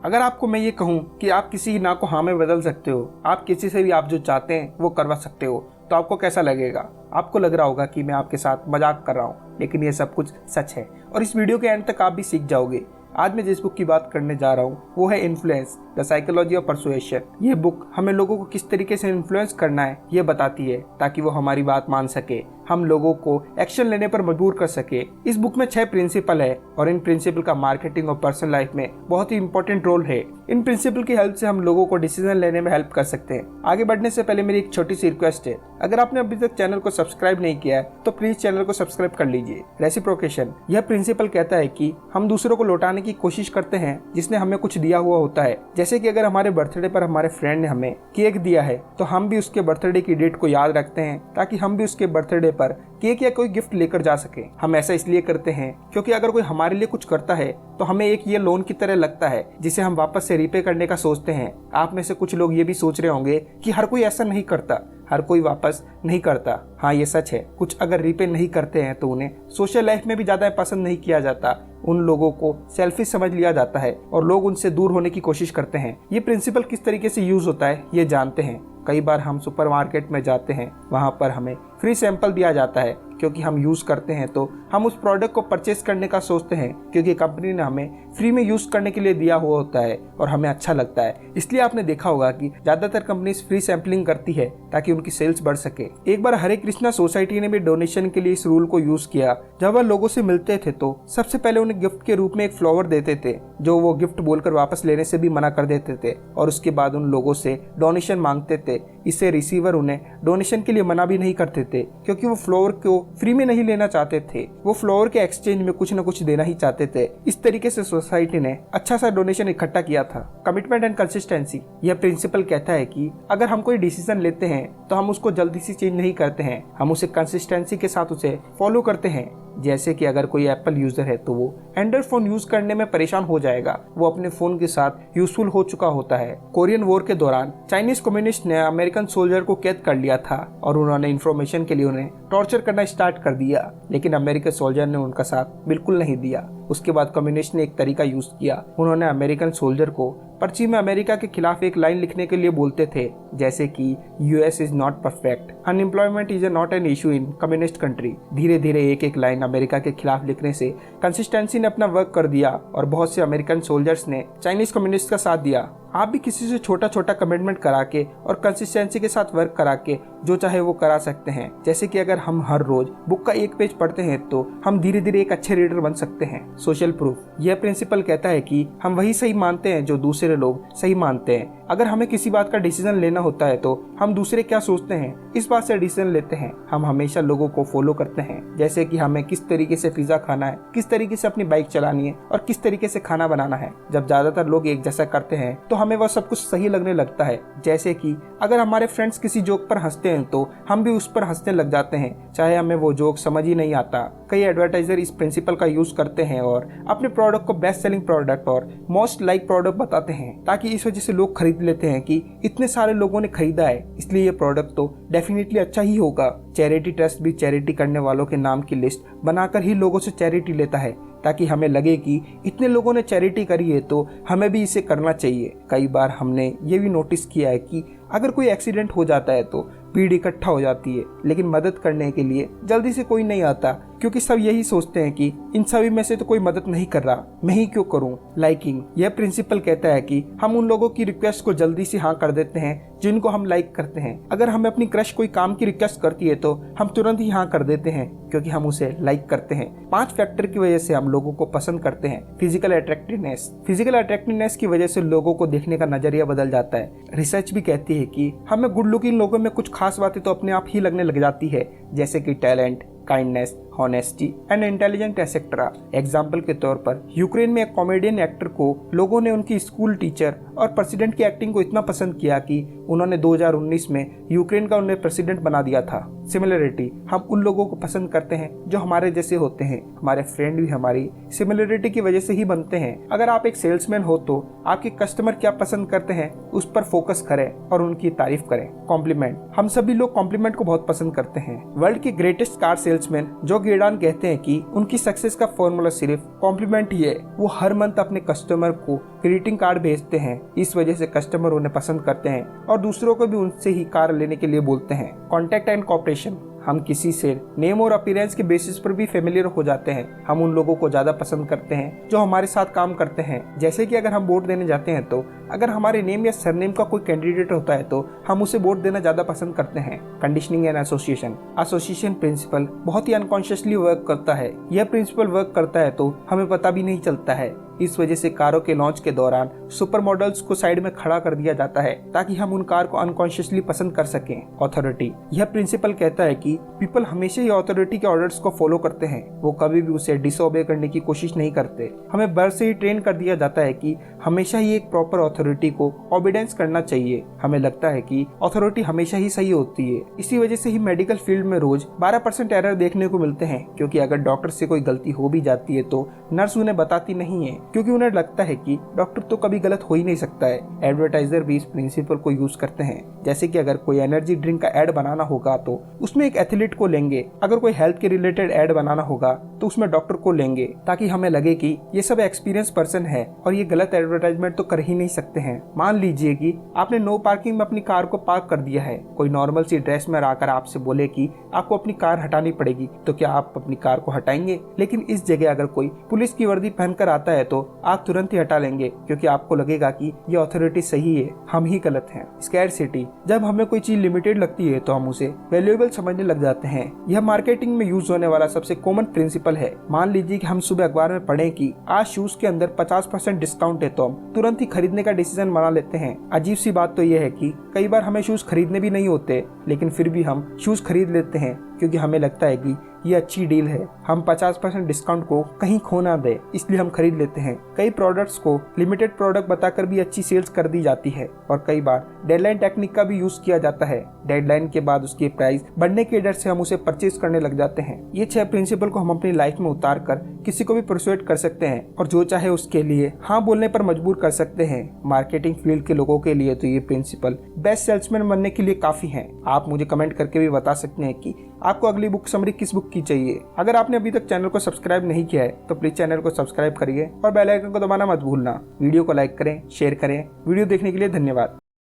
अगर आपको मैं ये कहूँ कि आप किसी ना को हाँ में बदल सकते हो, आप किसी से भी आप जो चाहते हैं वो करवा सकते हो, तो आपको कैसा लगेगा? आपको लग रहा होगा कि मैं आपके साथ मजाक कर रहा हूँ, लेकिन ये सब कुछ सच है और इस वीडियो के एंड तक आप भी सीख जाओगे। आज मैं जिस बुक की बात करने जा रहा हूँ वो है influence, the psychology of persuasion. ये बुक हमें लोगों को किस तरीके से इन्फ्लुएंस करना है ये बताती है, ताकि वो हमारी बात मान सके, हम लोगों को एक्शन लेने पर मजबूर कर सके। इस बुक में 6 प्रिंसिपल है और इन प्रिंसिपल का मार्केटिंग और पर्सनल लाइफ में बहुत ही इंपॉर्टेंट रोल है। इन प्रिंसिपल की हेल्प से हम लोगों को डिसीजन लेने में हेल्प कर सकते हैं। आगे बढ़ने से पहले मेरी एक छोटी सी रिक्वेस्ट है, अगर आपने अभी तक चैनल को सब्सक्राइब नहीं किया है तो प्लीज चैनल को सब्सक्राइब कर लीजिए। रेसिप्रोकेशन, यह प्रिंसिपल कहता है कि हम दूसरों को लौटाने की कोशिश करते हैं जिसने हमें कुछ दिया हुआ होता है। जैसे कि अगर हमारे बर्थडे पर हमारे फ्रेंड ने हमें केक दिया है तो हम भी उसके बर्थडे की डेट को याद रखते हैं ताकि हम भी उसके बर्थडे पर केक या कोई गिफ्ट लेकर जा सके। हम ऐसा इसलिए करते हैं क्योंकि अगर कोई हमारे लिए कुछ करता है तो हमें एक ये लोन की तरह लगता है जिसे हम वापस से रीपे करने का सोचते हैं। आप में से कुछ लोग ये भी सोच रहे होंगे कि हर कोई ऐसा नहीं करता, हर कोई वापस नहीं करता। हाँ, ये सच है, कुछ अगर रीपे नहीं करते हैं तो उन्हें सोशल लाइफ में भी ज्यादा पसंद नहीं किया जाता। उन लोगों को सेल्फिश समझ लिया जाता है और लोग उनसे दूर होने की कोशिश करते हैं। ये प्रिंसिपल किस तरीके से यूज होता है ये जानते हैं। कई बार हम सुपरमार्केट में जाते हैं, वहां पर हमें फ्री सैंपल दिया जाता है क्योंकि हम यूज करते हैं, तो हम उस प्रोडक्ट को परचेस करने का सोचते हैं क्योंकि कंपनी ने हमें फ्री में यूज करने के लिए दिया हुआ होता है और हमें अच्छा लगता है। इसलिए आपने देखा होगा कि ज्यादातर कंपनीज फ्री सैंपलिंग करती है ताकि उनकी सेल्स बढ़ सके। एक बार हरे कृष्णा सोसाइटी ने भी डोनेशन के लिए इस रूल को यूज किया। जब वह लोगों से मिलते थे तो सबसे पहले उन्हें गिफ्ट के रूप में एक फ्लावर देते थे जो वो गिफ्ट बोलकर वापस लेने से भी मना कर देते थे, और उसके बाद उन लोगों से डोनेशन मांगते थे। इससे रिसीवर उन्हें डोनेशन के लिए मना भी नहीं करते थे क्योंकि वो फ्लावर को फ्री में नहीं लेना चाहते थे, वो फ्लावर के एक्सचेंज में कुछ न कुछ देना ही चाहते थे। इस तरीके से सोसाइटी ने अच्छा सा डोनेशन इकट्ठा किया था। कमिटमेंट एंड कंसिस्टेंसी, यह प्रिंसिपल कहता है कि अगर हम कोई डिसीजन लेते हैं तो हम उसको जल्दी से चेंज नहीं करते हैं, हम उसे कंसिस्टेंसी के साथ उसे फॉलो करते हैं। जैसे कि अगर कोई एप्पल यूजर है तो वो एंड्रॉइड फोन यूज करने में परेशान हो जाएगा, वो अपने फोन के साथ यूजफुल हो चुका होता है। कोरियन वॉर के दौरान चाइनीज कम्युनिस्ट ने अमेरिकन सोल्जर को कैद कर लिया था और उन्होंने इंफॉर्मेशन के लिए उन्हें टॉर्चर करना स्टार्ट कर दिया, लेकिन अमेरिकन सोल्जर ने उनका साथ बिल्कुल नहीं दिया। उसके बाद कम्युनिस्ट ने एक तरीका यूज किया, उन्होंने अमेरिकन सोल्जर को पर्ची में अमेरिका के खिलाफ एक लाइन लिखने के लिए बोलते थे, जैसे कि US is not perfect, unemployment is not an issue in communist country. धीरे धीरे एक एक लाइन अमेरिका के खिलाफ लिखने से कंसिस्टेंसी ने अपना वर्क कर दिया और बहुत से अमेरिकन सोल्जर्स ने चाइनीज कम्युनिस्ट का साथ दिया। आप भी किसी से छोटा छोटा कमिटमेंट करा के और कंसिस्टेंसी के साथ वर्क करा के जो चाहे वो करा सकते हैं। जैसे कि अगर हम हर रोज बुक का एक पेज पढ़ते हैं तो हम धीरे धीरे एक अच्छे रीडर बन सकते हैं। सोशल प्रूफ, यह प्रिंसिपल कहता है कि हम वही सही मानते हैं जो दूसरे लोग सही मानते हैं। अगर हमें किसी बात का डिसीजन लेना होता है तो हम दूसरे क्या सोचते हैं इस बात से डिसीजन लेते हैं। हम हमेशा लोगों को फॉलो करते हैं, जैसे कि हमें किस तरीके से पिज्जा खाना है, किस तरीके से अपनी बाइक चलानी है और किस तरीके से खाना बनाना है। जब ज्यादातर लोग एक जैसा करते हैं तो हमें वह सब कुछ सही लगने लगता है। जैसे कि अगर हमारे फ्रेंड्स किसी जोक पर हंसते हैं तो हम भी उस पर हंसने लग जाते हैं, चाहे हमें वो जोक समझ ही नहीं आता। कई एडवर्टाइजर इस प्रिंसिपल का यूज करते हैं और अपने प्रोडक्ट को बेस्ट सेलिंग प्रोडक्ट और मोस्ट लाइक प्रोडक्ट बताते हैं, ताकि इस वजह से लोग खरीद लेते हैं कि इतने सारे लोगों ने खरीदा है इसलिए ये प्रोडक्ट तो डेफिनेटली अच्छा ही होगा। चैरिटी ट्रस्ट भी चैरिटी करने वालों के नाम की लिस्ट बनाकर ही लोगों से चैरिटी लेता है, ताकि हमें लगे कि इतने लोगों ने चैरिटी करी है तो हमें भी इसे करना चाहिए। कई बार हमने ये भी नोटिस किया है कि अगर कोई एक्सीडेंट हो जाता है तो भीड़ इकट्ठा हो जाती है, लेकिन मदद करने के लिए जल्दी से कोई नहीं आता क्योंकि सब यही सोचते हैं कि इन सभी में से तो कोई मदद नहीं कर रहा, मैं ही क्यों करूं। लाइकिंग, यह प्रिंसिपल कहता है कि हम उन लोगों की रिक्वेस्ट को जल्दी से हाँ कर देते हैं जिनको हम लाइक करते हैं। अगर हमें अपनी क्रश कोई काम की रिक्वेस्ट करती है तो हम तुरंत ही हाँ कर देते हैं क्योंकि हम उसे लाइक करते हैं। 5 फैक्टर की वजह से हम लोगों को पसंद करते हैं। फिजिकल अट्रैक्टिवनेस, फिजिकल अट्रैक्टिवनेस की वजह से लोगों को देखने का नजरिया बदल जाता है। रिसर्च भी कहती है कि हमें गुड लुकिंग लोगों में कुछ खास बातें तो अपने आप ही लगने लग जाती है, जैसे कि talent, kindness, honesty and intelligent etcetera. Example के तौर पर यूक्रेन में एक कॉमेडियन एक्टर को लोगों ने उनकी स्कूल टीचर और प्रेसिडेंट की एक्टिंग को इतना पसंद किया कि उन्होंने 2019 में यूक्रेन का उन्हें प्रेसिडेंट बना दिया था। सिमिलरिटी, हम उन लोगों को पसंद करते हैं जो हमारे जैसे होते हैं। हमारे फ्रेंड भी हमारी सिमिलरिटी की वजह से ही बनते हैं। अगर आप एक सेल्समैन हो तो आपके कस्टमर क्या पसंद करते हैं उस पर फोकस करें और उनकी तारीफ करें। कॉम्प्लीमेंट, हम सभी लोग कॉम्प्लीमेंट को बहुत पसंद करते हैं। वर्ल्ड के ग्रेटेस्ट कार सेल्समैन सेल्समैन जो गेडान कहते हैं कि उनकी सक्सेस का फॉर्मूला सिर्फ कॉम्प्लीमेंट ही है। वो हर मंथ अपने कस्टमर को ग्रीटिंग कार्ड भेजते हैं, इस वजह से कस्टमर उन्हें पसंद करते हैं और दूसरों को भी उनसे ही कार लेने के लिए बोलते हैं। कॉन्टैक्ट एंड कॉपरेशन, हम किसी से नेम और अपीयरेंस के बेसिस पर भी फेमिलियर हो जाते हैं। हम उन लोगों को ज्यादा पसंद करते हैं जो हमारे साथ काम करते हैं। जैसे कि अगर हम वोट देने जाते हैं तो अगर हमारे नेम या सरनेम का कोई कैंडिडेट होता है तो हम उसे वोट देना ज्यादा पसंद करते हैं। कंडीशनिंग एंड एसोसिएशन प्रिंसिपल बहुत ही अनकॉन्शियसली वर्क करता है। यह प्रिंसिपल वर्क करता है तो हमें पता भी नहीं चलता है। इस वजह से कारों के लॉन्च के दौरान सुपर मॉडल्स को साइड में खड़ा कर दिया जाता है ताकि हम उन कार को अनकॉन्शियसली पसंद कर सकें। अथॉरिटी, यह प्रिंसिपल कहता है कि पीपल हमेशा ही अथॉरिटी के ऑर्डर्स को फॉलो करते हैं, वो कभी भी उसे डिसओबे करने की कोशिश नहीं करते। हमें बर्थ से ही ट्रेन कर दिया जाता है कि हमेशा ही एक प्रॉपर अथॉरिटी को ओबीडेंस करना चाहिए। हमें लगता है कि अथॉरिटी हमेशा ही सही होती है। इसी वजह से ही मेडिकल फील्ड में रोज 12% एरर देखने को मिलते हैं, क्योंकि अगर डॉक्टर से कोई गलती हो भी जाती है तो नर्स उन्हें बताती नहीं है, क्योंकि उन्हें लगता है कि डॉक्टर तो कभी गलत हो ही नहीं सकता है। एडवर्टाइजर भी इस प्रिंसिपल को यूज करते हैं। जैसे कि अगर कोई एनर्जी ड्रिंक का एड बनाना होगा तो उसमें एक एथलीट को लेंगे, अगर कोई हेल्थ के रिलेटेड एड बनाना होगा तो उसमें डॉक्टर को लेंगे, ताकि हमें लगे कि ये सब एक्सपीरियंस पर्सन है और ये गलत एडवर्टाइजमेंट तो कर ही नहीं सकते हैं। मान लीजिए कि आपने नो पार्किंग में अपनी कार को पार्क कर दिया है। कोई नॉर्मल सी ड्रेस में आकर आपसे बोले कि आपको अपनी कार हटानी पड़ेगी, तो क्या आप अपनी कार को हटाएंगे? लेकिन इस जगह अगर कोई पुलिस की वर्दी पहनकर आता है तो आप तुरंत ही हटा लेंगे, क्योंकि आपको लगेगा कि ये अथॉरिटी सही है, हम ही गलत हैं। स्कैरसिटी, जब हमें कोई चीज लिमिटेड लगती है तो हम उसे वैल्यूएबल समझने लग जाते हैं। यह मार्केटिंग में यूज होने वाला सबसे कॉमन प्रिंसिपल है। मान लीजिए कि हम सुबह अखबार में पढ़ें कि आज शूज के अंदर 50% डिस्काउंट है, तो हम तुरंत ही खरीदने का डिसीजन बना लेते हैं। अजीब सी बात तो यह है कि कई बार हमें शूज खरीदने भी नहीं होते, लेकिन फिर भी हम शूज खरीद लेते हैं, क्योंकि हमें लगता है कि ये अच्छी डील है, हम 50% डिस्काउंट को कहीं खो ना दे, इसलिए हम खरीद लेते हैं। कई प्रोडक्ट्स को लिमिटेड प्रोडक्ट बताकर भी अच्छी सेल्स कर दी जाती है, और कई बार डेडलाइन टेक्निक का भी यूज किया जाता है। डेडलाइन के बाद उसकी प्राइस बढ़ने के डर से हम उसे परचेज करने लग जाते हैं। ये 6 प्रिंसिपल को हम अपनी लाइफ में उतार कर किसी को भी परसुएट कर सकते हैं और जो चाहे उसके लिए हाँ बोलने पर मजबूर कर सकते हैं। मार्केटिंग फील्ड के लोगों के लिए तो ये प्रिंसिपल बेस्ट सेल्समैन बनने के लिए काफी है। आप मुझे कमेंट करके भी बता सकते हैं कि आपको अगली बुक समरी किस बुक की चाहिए। अगर आपने अभी तक चैनल को सब्सक्राइब नहीं किया है तो प्लीज चैनल को सब्सक्राइब करिए और बेल आइकन को दबाना मत भूलना। वीडियो को लाइक करें, शेयर करें। वीडियो देखने के लिए धन्यवाद।